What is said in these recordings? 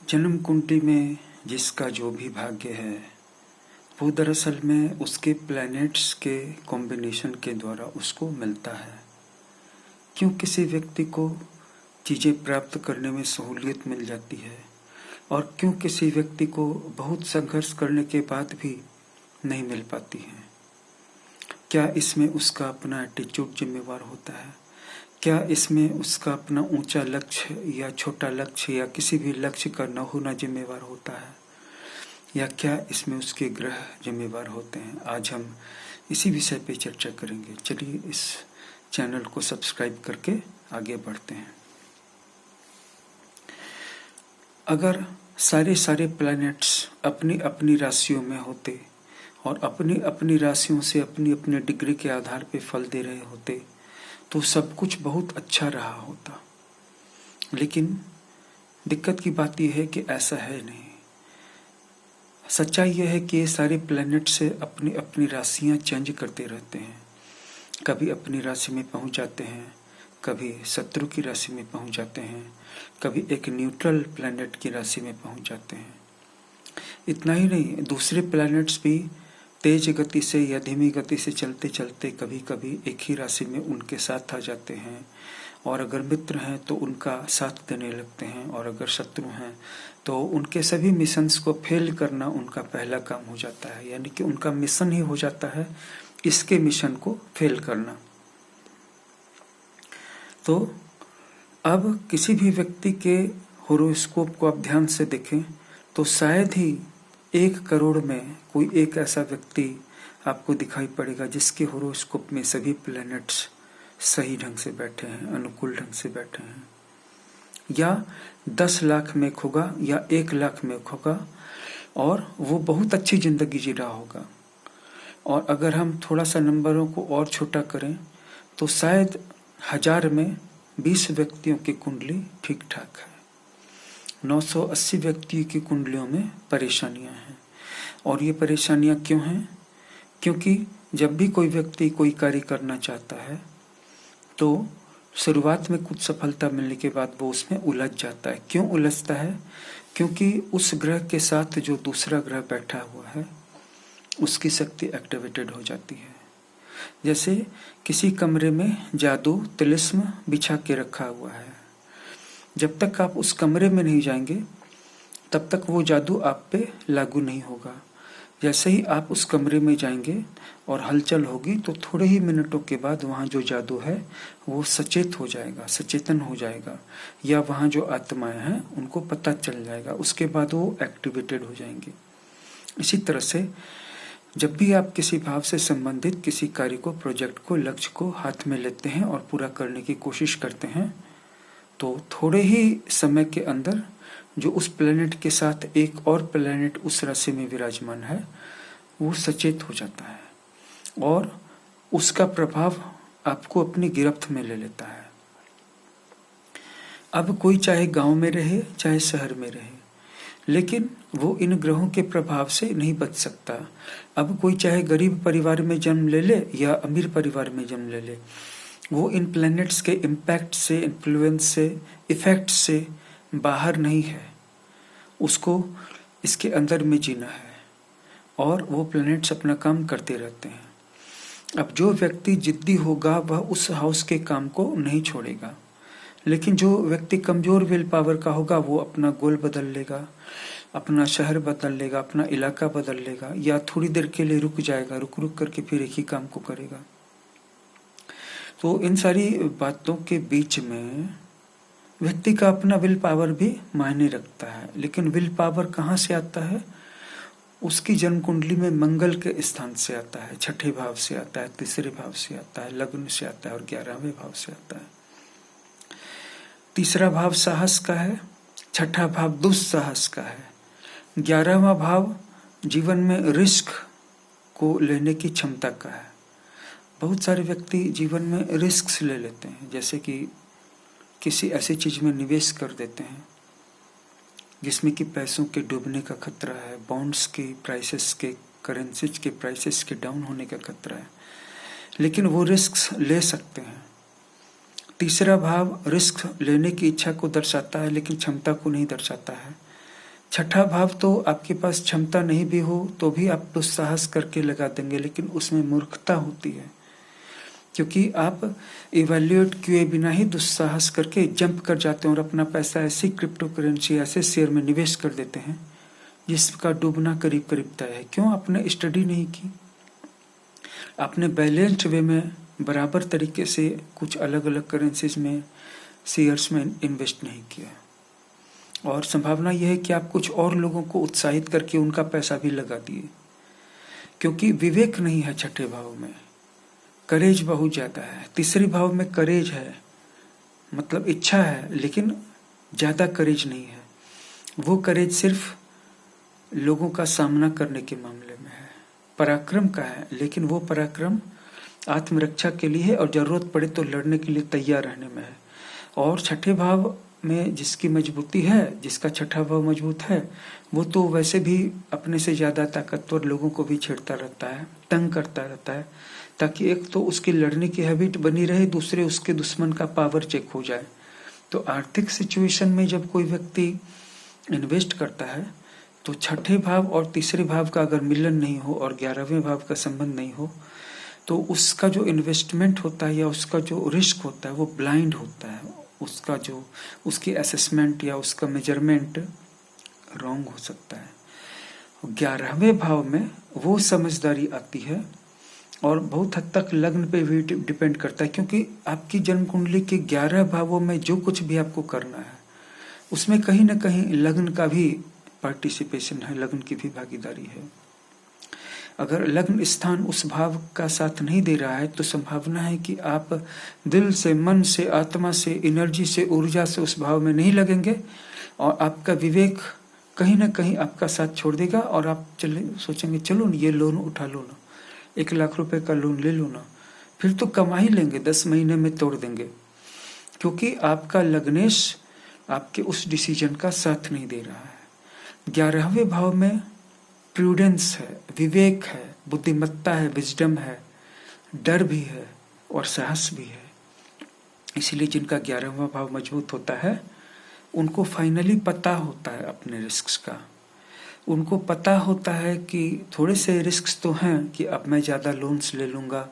जन्म कुंडली में जिसका जो भी भाग्य है वो दरअसल में उसके प्लैनेट्स के कॉम्बिनेशन के द्वारा उसको मिलता है। क्यों किसी व्यक्ति को चीज़ें प्राप्त करने में सहूलियत मिल जाती है और क्यों किसी व्यक्ति को बहुत संघर्ष करने के बाद भी नहीं मिल पाती है? क्या इसमें उसका अपना एटीट्यूड जिम्मेवार होता है? क्या इसमें उसका अपना ऊंचा लक्ष्य या छोटा लक्ष्य या किसी भी लक्ष्य का न होना जिम्मेवार होता है? या क्या इसमें उसके ग्रह जिम्मेवार होते हैं? आज हम इसी विषय पे चर्चा करेंगे। चलिए इस चैनल को सब्सक्राइब करके आगे बढ़ते हैं। अगर सारे प्लैनेट्स अपनी अपनी राशियों में होते और अपनी अपनी राशियों से अपनी अपनी डिग्री के आधार पे फल दे रहे होते तो सब कुछ बहुत अच्छा रहा होता। लेकिन दिक्कत की बात यह है कि ऐसा है नहीं। सच्चाई यह है कि ये सारे प्लैनेट से अपनी अपनी राशियां चेंज करते रहते हैं। कभी अपनी राशि में पहुंच जाते हैं, कभी शत्रु की राशि में पहुंच जाते हैं, कभी एक न्यूट्रल प्लैनेट की राशि में पहुंच जाते हैं। इतना ही नहीं, दूसरे प्लैनेट्स भी तेज गति से या धीमी गति से चलते चलते कभी कभी एक ही राशि में उनके साथ आ जाते हैं और अगर मित्र हैं तो उनका साथ देने लगते हैं और अगर शत्रु हैं तो उनके सभी मिशंस को फेल करना उनका पहला काम हो जाता है। यानी कि उनका मिशन ही हो जाता है इसके मिशन को फेल करना। तो अब किसी भी व्यक्ति के होरोस्कोप को आप ध्यान से देखें तो शायद ही 1 करोड़ में कोई एक ऐसा व्यक्ति आपको दिखाई पड़ेगा जिसके होरोस्कोप में सभी प्लैनेट्स सही ढंग से बैठे हैं, अनुकूल ढंग से बैठे हैं। या 10 लाख में होगा या 1 लाख में होगा और वो बहुत अच्छी जिंदगी जी रहा होगा। और अगर हम थोड़ा सा नंबरों को और छोटा करें तो शायद 1000 में 20 व्यक्तियों की कुंडली ठीक ठाक है। 980 व्यक्तियों की कुंडलियों में परेशानियां हैं। और ये परेशानियां क्यों हैं? क्योंकि जब भी कोई व्यक्ति कोई कार्य करना चाहता है तो शुरुआत में कुछ सफलता मिलने के बाद वो उसमें उलझ जाता है। क्यों उलझता है? क्योंकि उस ग्रह के साथ जो दूसरा ग्रह बैठा हुआ है उसकी शक्ति एक्टिवेटेड हो जाती है। जैसे किसी कमरे में जादू तिलिस्म बिछा के रखा हुआ है, जब तक आप उस कमरे में नहीं जाएंगे तब तक वो जादू आप पे लागू नहीं होगा। जैसे ही आप उस कमरे में जाएंगे और हलचल होगी तो थोड़े ही मिनटों के बाद वहाँ जो जादू है वो सचेत हो जाएगा, सचेतन हो जाएगा, या वहाँ जो आत्माएं हैं उनको पता चल जाएगा। उसके बाद वो एक्टिवेटेड हो जाएंगे। इसी तरह से जब भी आप किसी भाव से संबंधित किसी कार्य को, प्रोजेक्ट को, लक्ष्य को हाथ में लेते हैं और पूरा करने की कोशिश करते हैं तो थोड़े ही समय के अंदर जो उस प्लेनेट के साथ एक और प्लेनेट उस राशि में विराजमान है वो सचेत हो जाता है और उसका प्रभाव आपको अपनी गिरफ्त में ले लेता है। अब कोई चाहे गांव में रहे चाहे शहर में रहे, लेकिन वो इन ग्रहों के प्रभाव से नहीं बच सकता। अब कोई चाहे गरीब परिवार में जन्म ले ले या अमीर परिवार में जन्म ले ले, वो इन प्लैनेट्स के इम्पैक्ट से, इन्फ्लुएंस से, इफेक्ट से बाहर नहीं है। उसको इसके अंदर में जीना है और वो प्लैनेट्स अपना काम करते रहते हैं। अब जो व्यक्ति जिद्दी होगा वह उस हाउस के काम को नहीं छोड़ेगा, लेकिन जो व्यक्ति कमजोर विल पावर का होगा वो अपना गोल बदल लेगा, अपना शहर बदल लेगा, अपना इलाका बदल लेगा, या थोड़ी देर के लिए रुक जाएगा, रुक रुक करके फिर एक ही काम को करेगा। तो इन सारी बातों के बीच में व्यक्ति का अपना विल पावर भी मायने रखता है। लेकिन विल पावर कहाँ से आता है? उसकी जन्म कुंडली में मंगल के स्थान से आता है, 6ठे भाव से आता है, 3रे भाव से आता है, लग्न से आता है और 11वें भाव से आता है। 3रा भाव साहस का है, 6ठा भाव दुस्साहस का है, 11वां भाव जीवन में रिस्क को लेने की क्षमता का है। बहुत सारे व्यक्ति जीवन में रिस्क ले लेते हैं, जैसे कि किसी ऐसी चीज में निवेश कर देते हैं जिसमें कि पैसों के डूबने का खतरा है, बॉन्ड्स के प्राइसेस के, करेंसीज के प्राइसेस के डाउन होने का खतरा है, लेकिन वो रिस्क ले सकते हैं। 3रा भाव रिस्क लेने की इच्छा को दर्शाता है लेकिन क्षमता को नहीं दर्शाता है। छठा भाव तो आपके पास क्षमता नहीं भी हो तो भी आप दुस्साहस करके लगा देंगे, लेकिन उसमें मूर्खता होती है, क्योंकि आप इवैल्यूएट किए बिना ही दुस्साहस करके जंप कर जाते हैं और अपना पैसा ऐसी क्रिप्टो करेंसी, ऐसे शेयर में निवेश कर देते हैं जिसका डूबना करीब करीब तय है। क्यों? आपने स्टडी नहीं की, आपने बैलेंस्ड वे में बराबर तरीके से कुछ अलग अलग करेंसीज में, शेयर्स में इन्वेस्ट नहीं किया। और संभावना यह है कि आप कुछ और लोगों को उत्साहित करके उनका पैसा भी लगा दिए, क्योंकि विवेक नहीं है छठे भाव में, करेज बहुत ज्यादा है। तीसरे भाव में करेज है, मतलब इच्छा है, लेकिन ज्यादा करेज नहीं है। वो करेज सिर्फ लोगों का सामना करने के मामले में है, पराक्रम का है, लेकिन वो पराक्रम आत्मरक्षा के लिए है और जरूरत पड़े तो लड़ने के लिए तैयार रहने में है। और छठे भाव में जिसकी मजबूती है, जिसका छठा भाव मजबूत है, वो तो वैसे भी अपने से ज्यादा ताकतवर लोगों को भी छेड़ता रहता है, तंग करता रहता है, ताकि एक तो उसकी लड़ने की हैबिट बनी रहे, दूसरे उसके दुश्मन का पावर चेक हो जाए। तो आर्थिक सिचुएशन में जब कोई व्यक्ति इन्वेस्ट करता है तो छठे भाव और तीसरे भाव का अगर मिलन नहीं हो और 11वें भाव का संबंध नहीं हो तो उसका जो इन्वेस्टमेंट होता है या उसका जो रिस्क होता है वो ब्लाइंड होता है, उसका जो उसकी असेसमेंट या उसका मेजरमेंट रॉन्ग हो सकता है। 11वें भाव में वो समझदारी आती है और बहुत हद तक लग्न पे भी डिपेंड करता है, क्योंकि आपकी जन्म कुंडली के 11 भावों में जो कुछ भी आपको करना है उसमें कहीं ना कहीं लग्न का भी पार्टिसिपेशन है, लग्न की भी भागीदारी है। अगर लग्न स्थान उस भाव का साथ नहीं दे रहा है तो संभावना है कि आप दिल से, मन से, आत्मा से, एनर्जी से, ऊर्जा से उस भाव में नहीं लगेंगे और आपका विवेक कहीं ना कहीं आपका साथ छोड़ देगा और आप सोचेंगे चलो ये लोन उठा लो ना, 1 लाख रुपए का लोन ले लो ना, फिर तो कमा ही लेंगे, 10 महीने में तोड़ देंगे, क्योंकि आपका लग्नेश आपके उस डिसीजन का साथ नहीं दे रहा है। 11वें भाव में प्रूडेंस है, विवेक है, बुद्धिमत्ता है, विजडम है, डर भी है और साहस भी है। इसलिए जिनका 11वां भाव मजबूत होता है उनको फाइनली पता होता है अपने रिस्क्स का, उनको पता होता है कि थोड़े से रिस्क्स तो हैं कि अब मैं ज़्यादा लोन्स ले लूँगा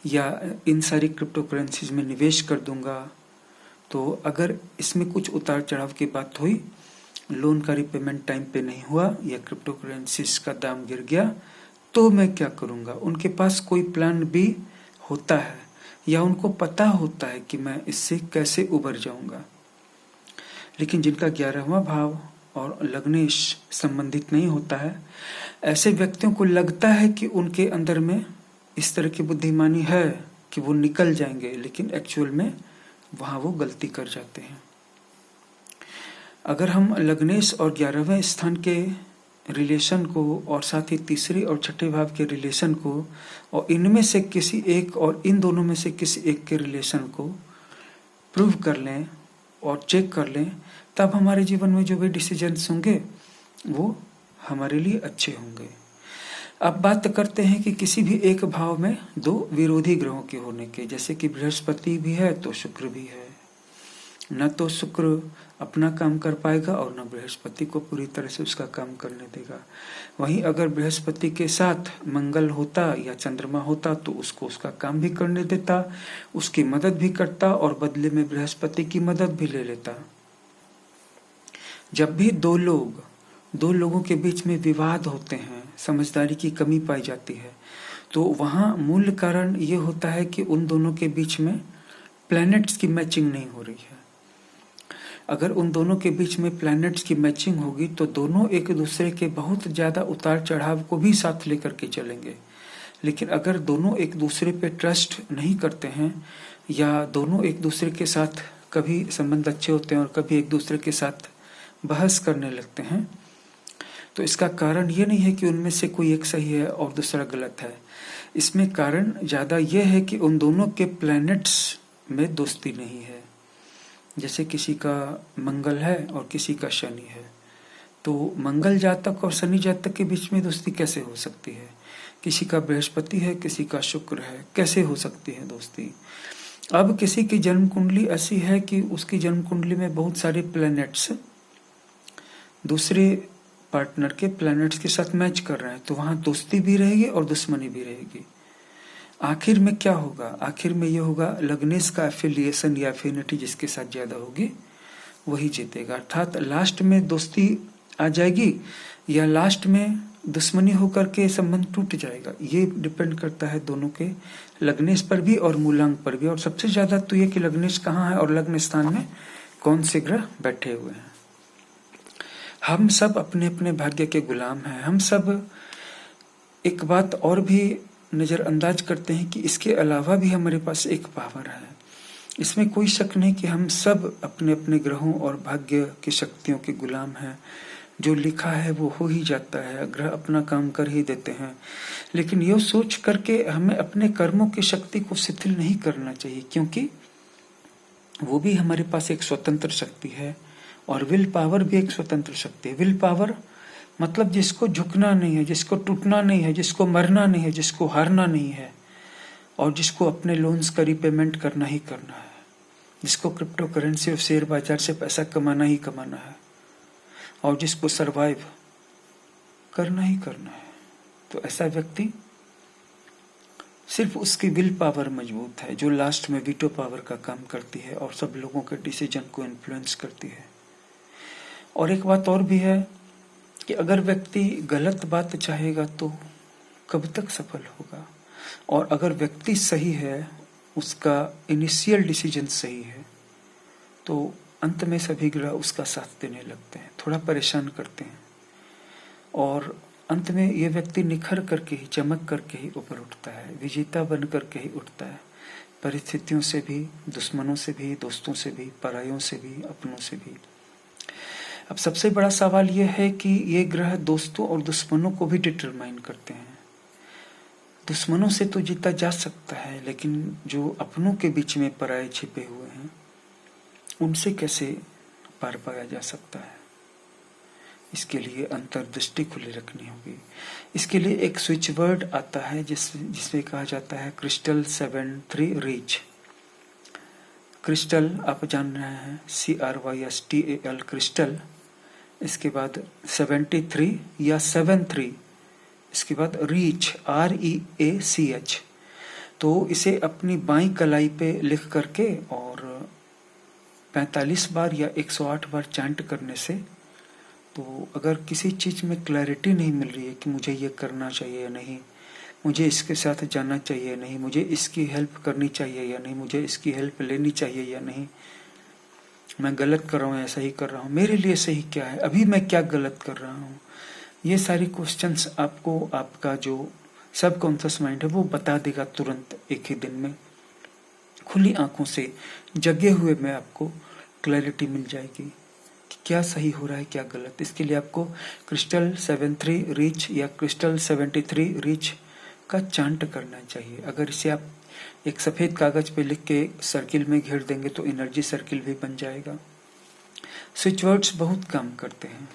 या इन सारी क्रिप्टो करेंसीज में निवेश कर दूंगा, तो अगर इसमें कुछ उतार चढ़ाव की बात हुई, लोन का रिपेमेंट टाइम पे नहीं हुआ या क्रिप्टो करेंसीज का दाम गिर गया, तो मैं क्या करूँगा। उनके पास कोई प्लान बी होता है या उनको पता होता है कि मैं इससे कैसे उबर जाऊँगा। लेकिन जिनका 11वां भाव और लग्नेश संबंधित नहीं होता है, ऐसे व्यक्तियों को लगता है कि उनके अंदर में इस तरह की बुद्धिमानी है कि वो निकल जाएंगे, लेकिन एक्चुअल में वहाँ वो गलती कर जाते हैं। अगर हम लग्नेश और 11वें स्थान के रिलेशन को और साथ ही तीसरे और छठे भाव के रिलेशन को और इनमें से किसी एक और इन दोनों में से किसी एक के रिलेशन को प्रूव कर लें और चेक कर लें, तब हमारे जीवन में जो भी डिसीजंस होंगे वो हमारे लिए अच्छे होंगे। अब बात करते हैं कि किसी भी एक भाव में 2 विरोधी ग्रहों के होने के, जैसे कि बृहस्पति भी है तो शुक्र भी है। न तो शुक्र अपना काम कर पाएगा और न बृहस्पति को पूरी तरह से उसका काम करने देगा। वहीं अगर बृहस्पति के साथ मंगल होता या चंद्रमा होता तो उसको उसका काम भी करने देता, उसकी मदद भी करता और बदले में बृहस्पति की मदद भी ले लेता। जब भी दो लोगों के बीच में विवाद होते हैं, समझदारी की कमी पाई जाती है, तो वहाँ मूल कारण ये होता है कि उन दोनों के बीच में प्लैनेट्स की मैचिंग नहीं हो रही है। अगर उन दोनों के बीच में प्लैनेट्स की मैचिंग होगी तो दोनों एक दूसरे के बहुत ज़्यादा उतार चढ़ाव को भी साथ लेकर के चलेंगे। लेकिन अगर दोनों एक दूसरे पे ट्रस्ट नहीं करते हैं या दोनों एक दूसरे के साथ कभी संबंध अच्छे होते हैं और कभी एक दूसरे के साथ बहस करने लगते हैं, तो इसका कारण ये नहीं है कि उनमें से कोई एक सही है और दूसरा गलत है। इसमें कारण ज़्यादा यह है कि उन दोनों के प्लैनेट्स में दोस्ती नहीं है। जैसे किसी का मंगल है और किसी का शनि है, तो मंगल जातक और शनि जातक के बीच में दोस्ती कैसे हो सकती है? किसी का बृहस्पति है, किसी का शुक्र है, कैसे हो सकती है दोस्ती? अब किसी की जन्म कुंडली ऐसी है कि उसकी जन्म कुंडली में बहुत सारे प्लैनेट्स दूसरे पार्टनर के प्लैनेट्स के साथ मैच कर रहे हैं, तो वहां दोस्ती भी रहेगी और दुश्मनी भी रहेगी। आखिर में क्या होगा? आखिर में ये होगा, लग्नेश का एफिलिएशन या एफिनिटी जिसके साथ ज्यादा होगी वही जीतेगा। अर्थात लास्ट में दोस्ती आ जाएगी या लास्ट में दुश्मनी होकर के संबंध टूट जाएगा, ये डिपेंड करता है दोनों के लग्नेश पर भी और मूलांक पर भी। और सबसे ज्यादा तो ये कि लग्नेश कहाँ है और लग्न स्थान में कौन से ग्रह बैठे हुए हैं। हम सब अपने अपने भाग्य के गुलाम हैं। हम सब एक बात और भी नजरअंदाज करते हैं कि इसके अलावा भी हमारे पास एक पावर है। इसमें कोई शक नहीं कि हम सब अपने अपने ग्रहों और भाग्य की शक्तियों के गुलाम हैं। जो लिखा है वो हो ही जाता है, ग्रह अपना काम कर ही देते हैं। लेकिन यह सोच करके हमें अपने कर्मों की शक्ति को शिथिल नहीं करना चाहिए, क्योंकि वो भी हमारे पास एक स्वतंत्र शक्ति है और विल पावर भी एक स्वतंत्र शक्ति है। विल पावर मतलब जिसको झुकना नहीं है, जिसको टूटना नहीं है, जिसको मरना नहीं है, जिसको हारना नहीं है, और जिसको अपने लोन्स का रिपेमेंट करना ही करना है, जिसको क्रिप्टो करेंसी और शेयर बाजार से पैसा कमाना ही कमाना है, और जिसको सरवाइव करना ही करना है। तो ऐसा व्यक्ति, सिर्फ उसकी विल पावर मजबूत है जो लास्ट में वीटो पावर का काम करती है और सब लोगों के डिसीजन को इन्फ्लुएंस करती है। और एक बात और भी है कि अगर व्यक्ति गलत बात चाहेगा तो कब तक सफल होगा, और अगर व्यक्ति सही है, उसका इनिशियल डिसीजन सही है, तो अंत में सभी ग्रह उसका साथ देने लगते हैं, थोड़ा परेशान करते हैं, और अंत में ये व्यक्ति निखर करके ही, चमक करके ही ऊपर उठता है, विजेता बन करके ही उठता है, परिस्थितियों से भी, दुश्मनों से भी, दोस्तों से भी, परायों से भी, अपनों से भी। अब सबसे बड़ा सवाल यह है कि ये ग्रह दोस्तों और दुश्मनों को भी डिटरमाइन करते हैं। दुश्मनों से तो जीता जा सकता है, लेकिन जो अपनों के बीच में पराये छिपे हुए हैं उनसे कैसे पार पाया जा सकता है? इसके लिए अंतर्दृष्टि खुली रखनी होगी। इसके लिए एक स्विच वर्ड आता है जिसमें कहा जाता है क्रिस्टल 73 रीच। क्रिस्टल आप जान रहे हैं, CRYSTAL क्रिस्टल, इसके बाद 73 या 73, इसके बाद रीच REACH। तो इसे अपनी बाईं कलाई पे लिख करके और 45 बार या 108 बार चैंट करने से, तो अगर किसी चीज में क्लैरिटी नहीं मिल रही है कि मुझे ये करना चाहिए या नहीं, मुझे इसके साथ जाना चाहिए या नहीं, मुझे इसकी हेल्प करनी चाहिए या नहीं, मुझे इसकी हेल्प लेनी चाहिए या नहीं, मैं गलत कर रहा हूँ या सही कर रहा हूँ, मेरे लिए सही क्या है, अभी मैं क्या गलत कर रहा हूँ, ये सारी क्वेश्चंस आपको आपका जो सबकॉन्शियस माइंड है वो बता देगा तुरंत, एक ही दिन में खुली आंखों से जगे हुए में आपको क्लैरिटी मिल जाएगी कि क्या सही हो रहा है, क्या गलत। इसके लिए आपको क्रिस्टल 73 रीच या क्रिस्टल 73 रीच का चांट करना चाहिए। अगर इसे आप एक सफेद कागज पे लिख के सर्किल में घेर देंगे तो एनर्जी सर्किल भी बन जाएगा। स्विच वर्ड्स बहुत काम करते हैं।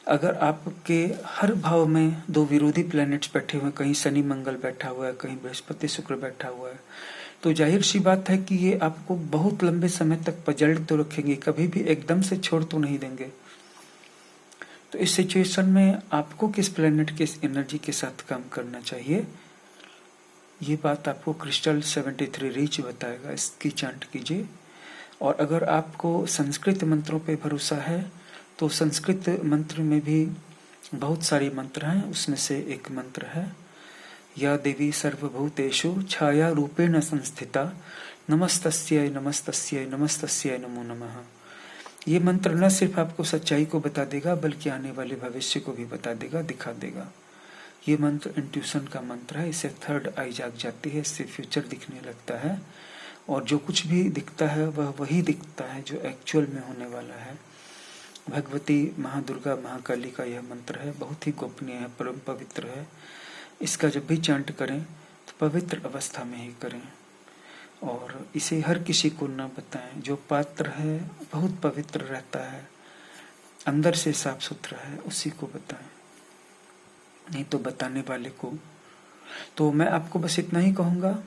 अगर आपके हर भाव में दो विरोधी प्लैनेट्स बैठे हुए, कहीं शनि मंगल बैठा हुआ है, कहीं बृहस्पति शुक्र बैठा हुआ है, तो जाहिर सी बात है कि ये आपको बहुत लंबे समय तक पजड़ तो रखेंगे, कभी भी एकदम से छोड़ तो नहीं देंगे। तो इस सिचुएशन में आपको किस प्लेनेट किस एनर्जी के साथ काम करना चाहिए, ये बात आपको क्रिस्टल 73 रीच बताएगा। इसकी चांट कीजिए। और अगर आपको संस्कृत मंत्रों पे भरोसा है तो संस्कृत मंत्र में भी बहुत सारे मंत्र हैं, उसमें से एक मंत्र है या देवी सर्वभूतेषु छाया रूपेण संस्थिता नमस्तस्यै नमस्तस्यै नमस्तस्यै नमो नमः। ये मंत्र न सिर्फ आपको सच्चाई को बता देगा बल्कि आने वाले भविष्य को भी बता देगा, दिखा देगा। ये मंत्र इंट्यूशन का मंत्र है, इससे थर्ड आई जाग जाती है, इससे फ्यूचर दिखने लगता है और जो कुछ भी दिखता है वह वही दिखता है जो एक्चुअल में होने वाला है। भगवती महादुर्गा महाकाली का यह मंत्र है, बहुत ही गोपनीय है, परम पवित्र है। इसका जब भी चांट करें तो पवित्र अवस्था में ही करें और इसे हर किसी को न बताएं। जो पात्र है बहुत पवित्र रहता है, अंदर से साफ सुथरा है, उसी को बताएं, नहीं तो बताने वाले को। तो मैं आपको बस इतना ही कहूँगा,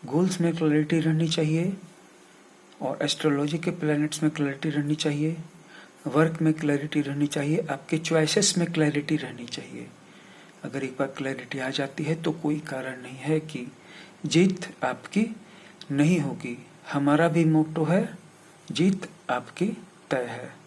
गोल्स में क्लैरिटी रहनी चाहिए और एस्ट्रोलॉजी के प्लैनेट्स में क्लैरिटी रहनी चाहिए। वर्क में क्लैरिटी रहनी चाहिए, आपके चॉइसेस में क्लैरिटी रहनी चाहिए। अगर एक बार क्लैरिटी आ जाती है तो कोई कारण नहीं है कि जीत आपकी नहीं होगी। हमारा भी मोटो है, जीत आपकी तय है।